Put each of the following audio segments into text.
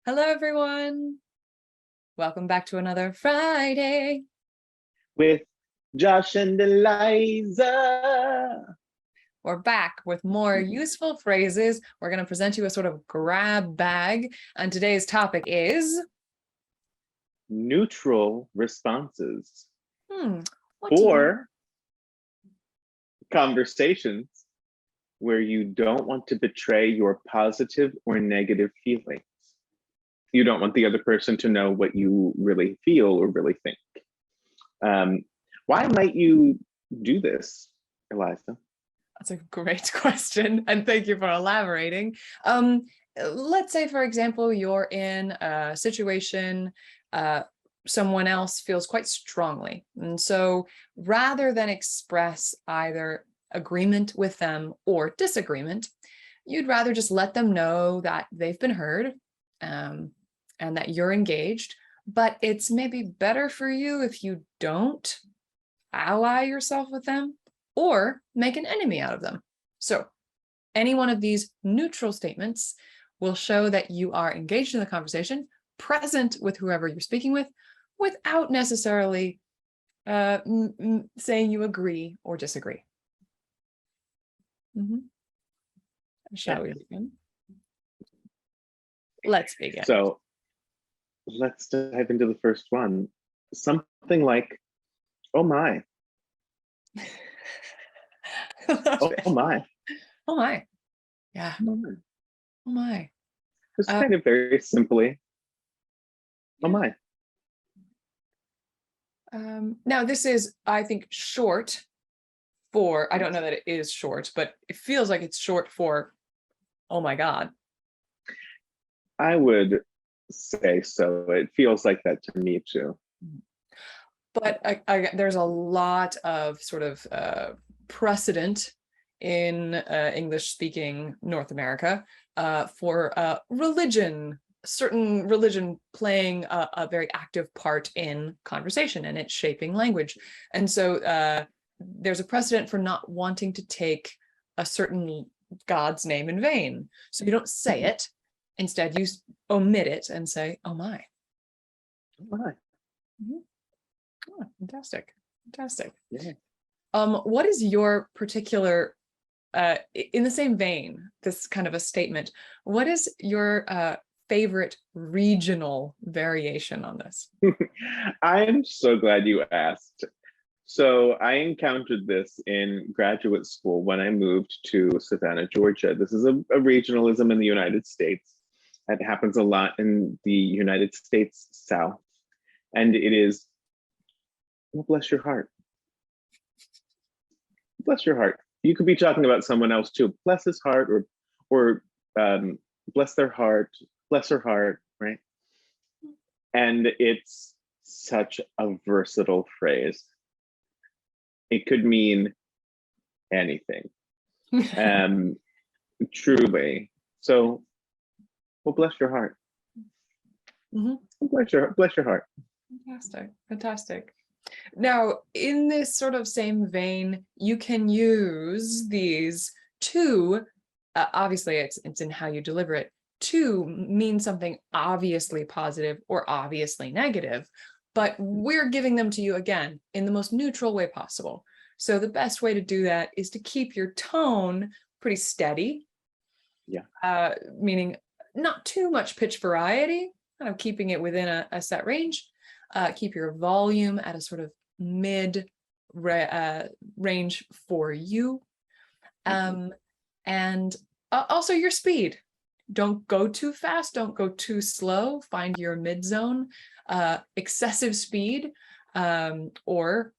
Hello, everyone. Welcome back to another Friday with Josh and Eliza. We're back with more useful phrases. We're going to present you a sort of grab bag. And today's topic is neutral responses what do you or conversations where you don't want to betray your positive or negative feelings. You don't want the other person to know what you really feel or really think. Why might you do this, Eliza? That's a great question. And thank you for elaborating. Let's say, for example, you're in a situation, someone else feels quite strongly. And so rather than express either agreement with them or disagreement, you'd rather just let them know that they've been heard, and that you're engaged. But it's maybe better for you if you don't ally yourself with them or make an enemy out of them. So any one of these neutral statements will show that you are engaged in the conversation, present with whoever you're speaking with, without necessarily saying you agree or disagree. Shall we begin? Let's begin. So let's dive into the first one. Something like, oh my. Oh my. Oh my. Yeah. Oh my. Oh my. Just kind of very simply, oh my. Now this is, I think, short for, I don't know that it is short, but it feels like it's short for, oh my God. I would say so. It feels like that to me too. But there's a lot of sort of precedent in English-speaking North America for certain religion playing a very active part in conversation and it's shaping language. And so there's a precedent for not wanting to take a certain God's name in vain. So you don't say it. Instead, you omit it and say, oh my. Oh my. Oh, fantastic. Fantastic. Yeah. What is your particular, in the same vein, this kind of a statement, what is your favorite regional variation on this? I am so glad you asked. So I encountered this in graduate school when I moved to Savannah, Georgia. This is a regionalism in the United States. It happens a lot in the United States South. And it is, well, bless your heart. Bless your heart. You could be talking about someone else too. Bless his heart, or bless their heart, bless her heart, right? And it's such a versatile phrase. It could mean anything, truly. So, well, bless your heart. Bless your heart. Fantastic, fantastic. Now, in this sort of same vein, you can use these to, obviously it's in how you deliver it, to mean something obviously positive or obviously negative, but we're giving them to you again in the most neutral way possible. So the best way to do that is to keep your tone pretty steady. Yeah. Meaning not too much pitch variety, kind of keeping it within a set range. Keep your volume at a sort of mid range for you. And also your speed. Don't go too fast, don't go too slow. Find your mid zone. Excessive speed or,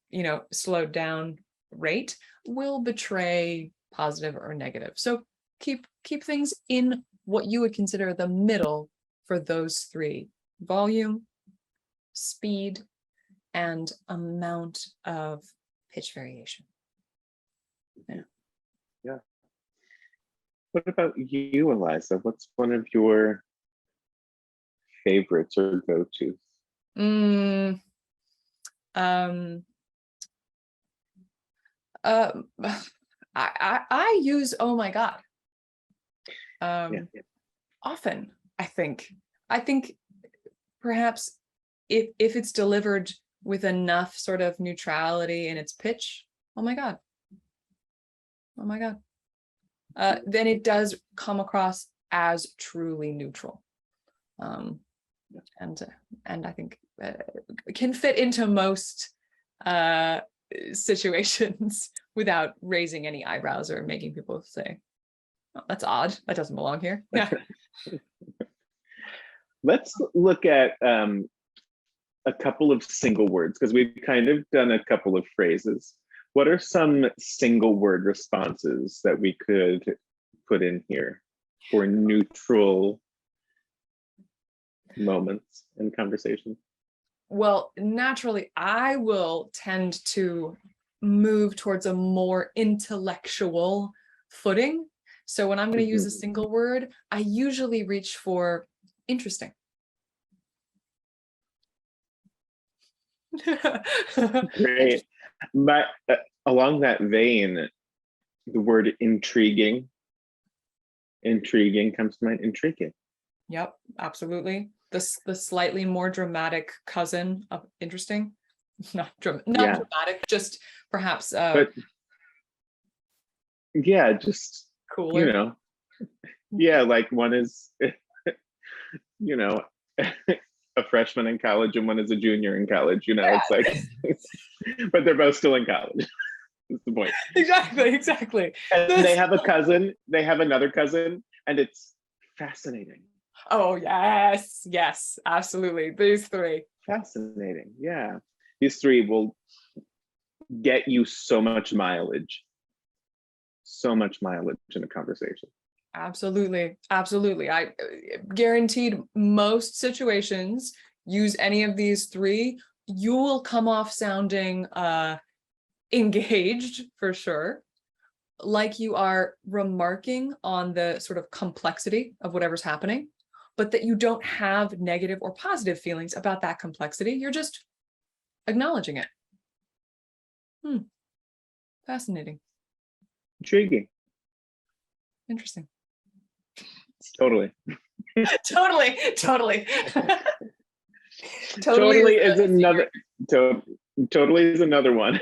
slowed down rate will betray positive or negative. So keep things in what you would consider the middle for those three: volume, speed, and amount of pitch variation. Yeah. What about you, Eliza? What's one of your favorites or go-tos? I use oh my God often, I think. I think perhaps if it's delivered with enough sort of neutrality in its pitch, oh my God. Oh my God. Then it does come across as truly neutral. And I think can fit into most situations without raising any eyebrows or making people say, oh, that's odd, that doesn't belong here. Yeah. Let's look at a couple of single words, because we've kind of done a couple of phrases. What are some single word responses that we could put in here for neutral moments in conversation? Well, naturally, I will tend to move towards a more intellectual footing. So when I'm going to use a single word, I usually reach for interesting. Great. But along that vein, the word intriguing comes to mind. Intriguing. Yep, absolutely. The slightly more dramatic cousin of interesting. Not dramatic, just perhaps but yeah, just cooler. You know, yeah, like one is you know, a freshman in college and one is a junior in college, you know, Yeah. it's like but they're both still in college. That's the point. Exactly. And they have a cousin, they have another cousin, and it's fascinating. Oh, yes, absolutely. These three. Fascinating. Yeah. These three will get you so much mileage in a conversation. Absolutely. I guaranteed most situations, use any of these three, you will come off sounding engaged for sure, like you are remarking on the sort of complexity of whatever's happening, but that you don't have negative or positive feelings about that complexity. You're just acknowledging it. Fascinating. Intriguing. Interesting. Totally. Totally. Totally is another. Totally is another one.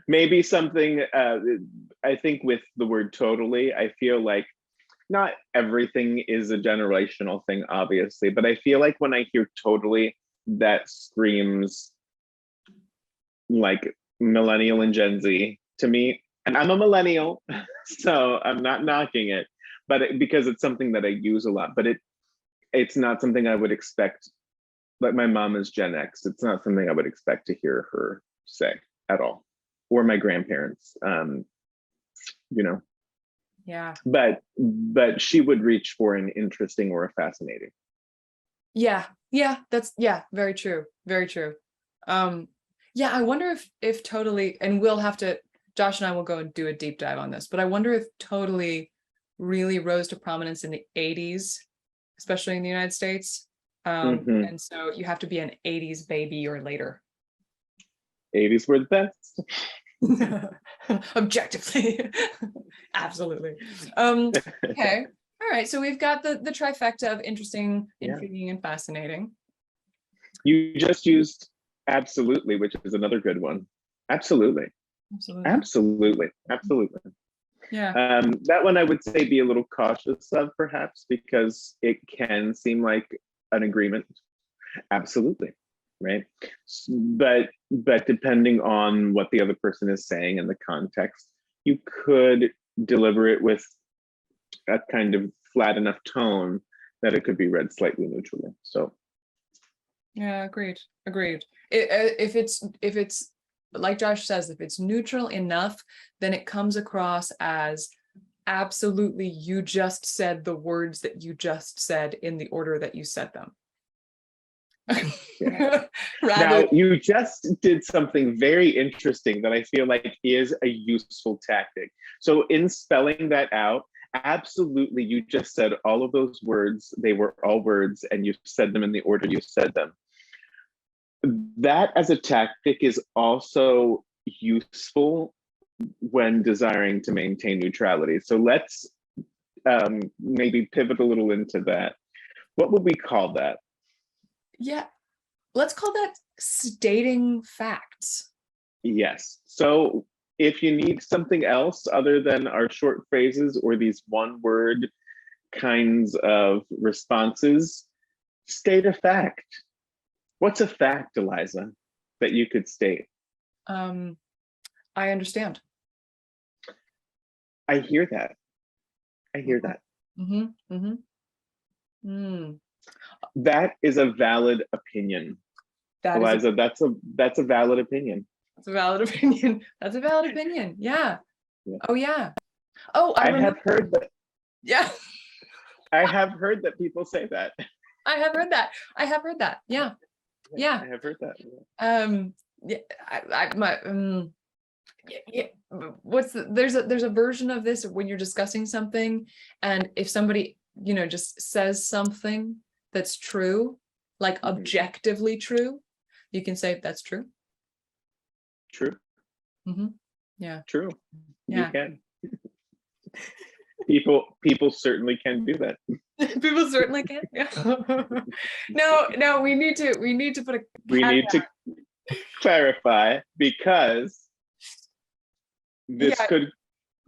Maybe something. I think with the word totally, I feel like not everything is a generational thing, obviously, but I feel like when I hear totally, that screams like millennial and Gen Z to me. And I'm a millennial, so I'm not knocking it, but because it's something that I use a lot, but it's not something I would expect. Like my mom is Gen X. It's not something I would expect to hear her say at all, or my grandparents, you know. Yeah. But she would reach for an interesting or a fascinating. Yeah, that's very true. Yeah, I wonder if totally, and we'll have to, Josh and I will go and do a deep dive on this, but I wonder if totally really rose to prominence in the 80s, especially in the United States. And so you have to be an 80s baby or later. 80s were the best. Objectively. Absolutely. Okay. All right. So we've got the trifecta of interesting, intriguing, and fascinating. You just used absolutely, which is another good one. Absolutely. Yeah. That one I would say be a little cautious of, perhaps, because it can seem like an agreement. Absolutely. Right. But depending on what the other person is saying and the context, you could deliver it with a kind of flat enough tone that it could be read slightly neutrally. So yeah, agreed. If it's like Josh says, if it's neutral enough, then it comes across as absolutely you just said the words that you just said in the order that you said them. Yeah. Now you just did something very interesting that I feel like is a useful tactic. So in spelling that out, absolutely, you just said all of those words. They were all words, and you said them in the order you said them. That as a tactic is also useful when desiring to maintain neutrality. So let's maybe pivot a little into that. What would we call that? Yeah, let's call that stating facts. Yes. So if you need something else other than our short phrases or these one word kinds of responses, state a fact. What's a fact, Eliza, that you could state? I understand. I hear that. I hear that. Mm-hmm. Mm-hmm. Mm. That is a valid opinion. That Eliza, that's a valid opinion. that's a valid opinion. That's a valid opinion. Yeah. Yeah. Oh yeah. Oh, I have heard that. Yeah. I have heard that people say that. I have heard that. I have heard that. Yeah. Yeah. I have heard that. Yeah. Yeah, there's a version of this when you're discussing something, and if somebody just says something that's true, like objectively true, you can say that's true. True. Mm-hmm. Yeah. True. Yeah. You can. People certainly can do that. People certainly can. Yeah. No, we need to put a we need to clarify, because this could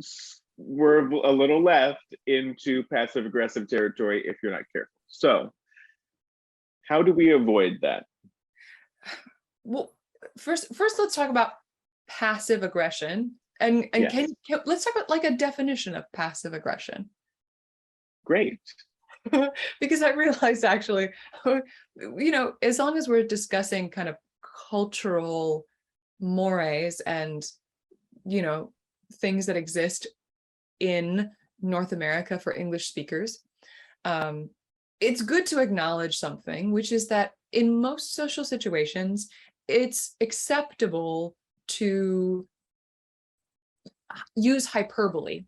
swerve a little left into passive aggressive territory if you're not careful. So how do we avoid that? Well, first let's talk about passive aggression, and Yes. can let's talk about like a definition of passive aggression. Great. Because I realized actually, as long as we're discussing kind of cultural mores and things that exist in North America for English speakers, it's good to acknowledge something, which is that in most social situations, it's acceptable to use hyperbole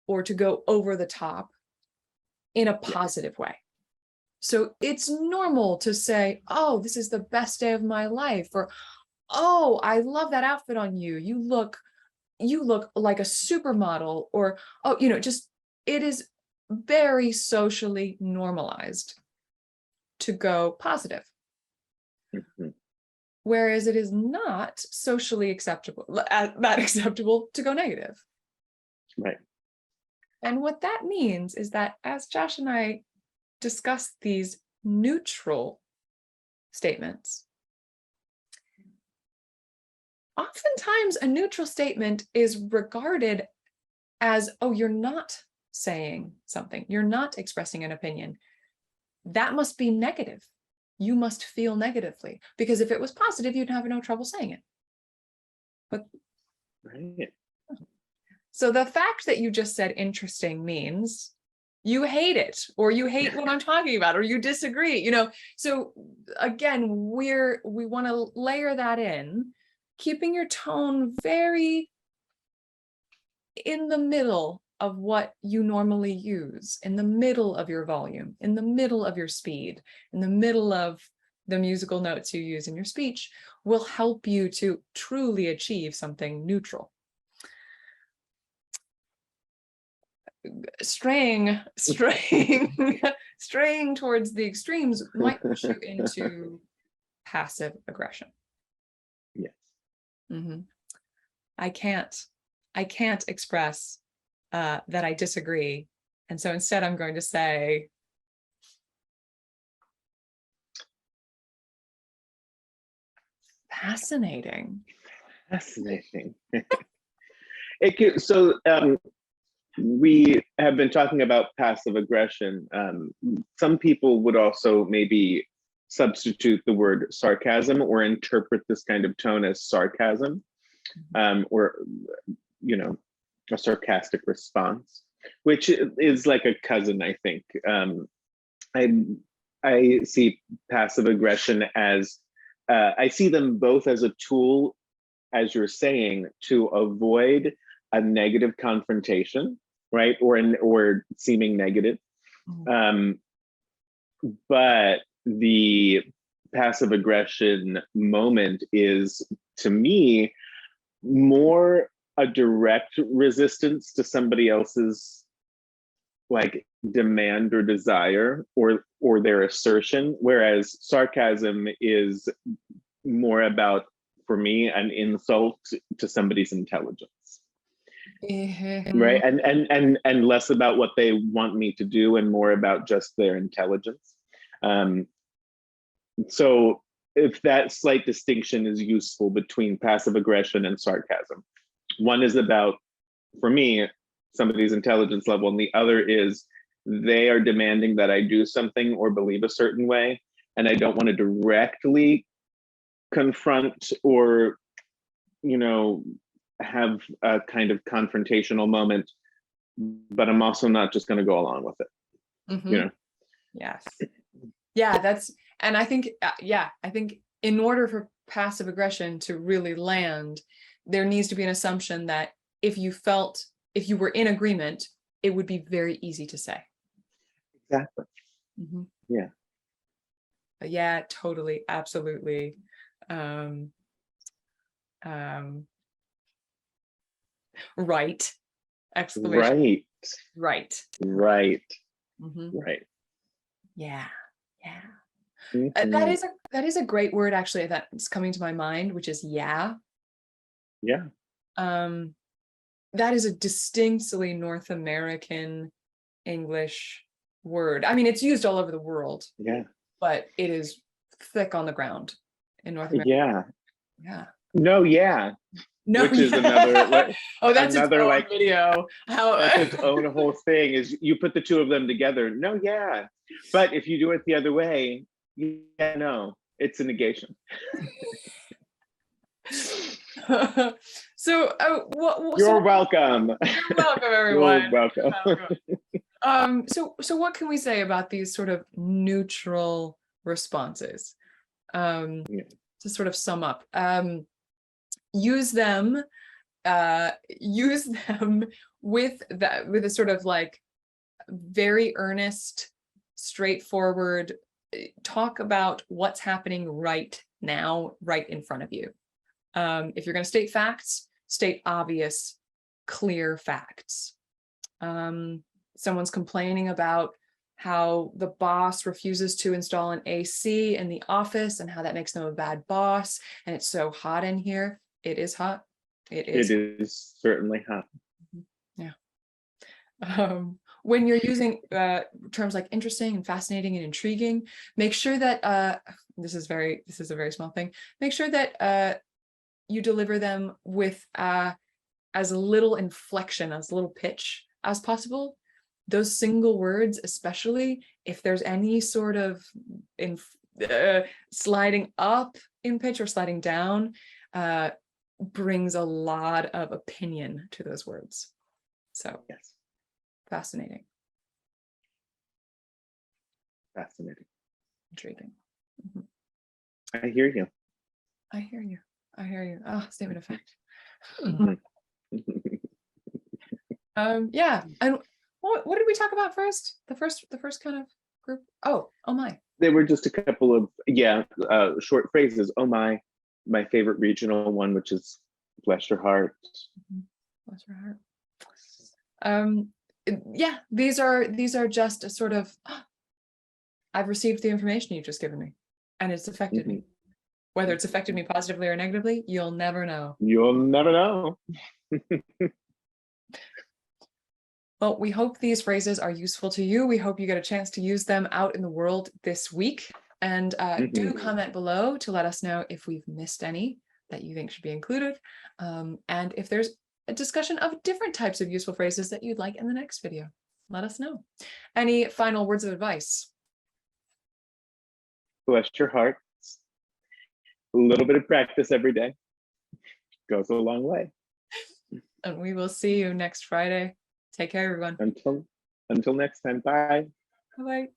or to go over the top in a positive way. So it's normal to say, oh, this is the best day of my life, or, oh, I love that outfit on you. You look like a supermodel, or, oh, just, it is very socially normalized to go positive. Mm-hmm. Whereas it is not socially acceptable to go negative. Right. And what that means is that as Josh and I discuss these neutral statements, oftentimes a neutral statement is regarded as, oh, you're not saying something, you're not expressing an opinion. That must be negative. You must feel negatively, because if it was positive, you'd have no trouble saying it. But right. So the fact that you just said interesting means you hate it, or you hate what I'm talking about, or you disagree, So again, we want to layer that in, keeping your tone very in the middle of what you normally use, in the middle of your volume, in the middle of your speed, in the middle of the musical notes you use in your speech, will help you to truly achieve something neutral. Straying towards the extremes might push you into passive aggression. Yes. Mm-hmm. I can't express that I disagree, and so instead I'm going to say, fascinating. We have been talking about passive aggression. Some people would also maybe substitute the word sarcasm, or interpret this kind of tone as sarcasm, or a sarcastic response, which is like a cousin, I think. I see passive aggression as, I see them both as a tool, as you're saying, to avoid a negative confrontation, right? Or seeming negative. But the passive aggression moment is, to me, more a direct resistance to somebody else's like demand or desire or their assertion, whereas sarcasm is more about, for me, an insult to somebody's intelligence. Right. And less about what they want me to do and more about just their intelligence. So if that slight distinction is useful between passive aggression and sarcasm, one is about, for me, somebody's intelligence level, and the other is they are demanding that I do something or believe a certain way, and I don't want to directly confront or, you know, have a kind of confrontational moment, but I'm also not just going to go along with it. You know? Yes. Yeah, and I think, I think in order for passive aggression to really land, there needs to be an assumption that if you were in agreement, it would be very easy to say. Exactly. Yeah. But yeah, totally, absolutely. Right. Exclamation. Right. Right. Right. Yeah. That is a great word, actually, that's coming to my mind, which is yeah. Yeah. That is a distinctly North American English word. I mean, it's used all over the world. Yeah. But it is thick on the ground in North America. Yeah. Yeah. No, yeah. No, which is another that's another its own like video. That's its own whole thing, is you put the two of them together. No, yeah. But if you do it the other way, yeah, no, it's a negation. So you're welcome. You're welcome, everyone. You're welcome. So what can we say about these sort of neutral responses? To sort of sum up, use them with a sort of like very earnest, straightforward talk about what's happening right now, right in front of you. If you're going to state facts, state obvious, clear facts. Someone's complaining about how the boss refuses to install an AC in the office and how that makes them a bad boss, and it's so hot in here. It is hot. It is certainly hot. Yeah. When you're using terms like interesting and fascinating and intriguing, make sure that this is a very small thing. Make sure that you deliver them with as little inflection, as little pitch as possible. Those single words, especially if there's any sort of sliding up in pitch or sliding down, brings a lot of opinion to those words. So yes, fascinating, intriguing. I hear you. Oh, statement of fact. Yeah, and what did we talk about first? The first kind of group. Oh my. They were just a couple of short phrases. Oh my favorite regional one, which is bless your heart. Bless your heart. Yeah, these are just a sort of I've received the information you've just given me, and it's affected me. Whether it's affected me positively or negatively, you'll never know. You'll never know. Well, we hope these phrases are useful to you. We hope you get a chance to use them out in the world this week. And do comment below to let us know if we've missed any that you think should be included. And if there's a discussion of different types of useful phrases that you'd like in the next video, let us know. Any final words of advice? Bless your heart. A little bit of practice every day goes a long way. And we will see you next Friday. Take care, everyone. Until next time. Bye. Bye-bye.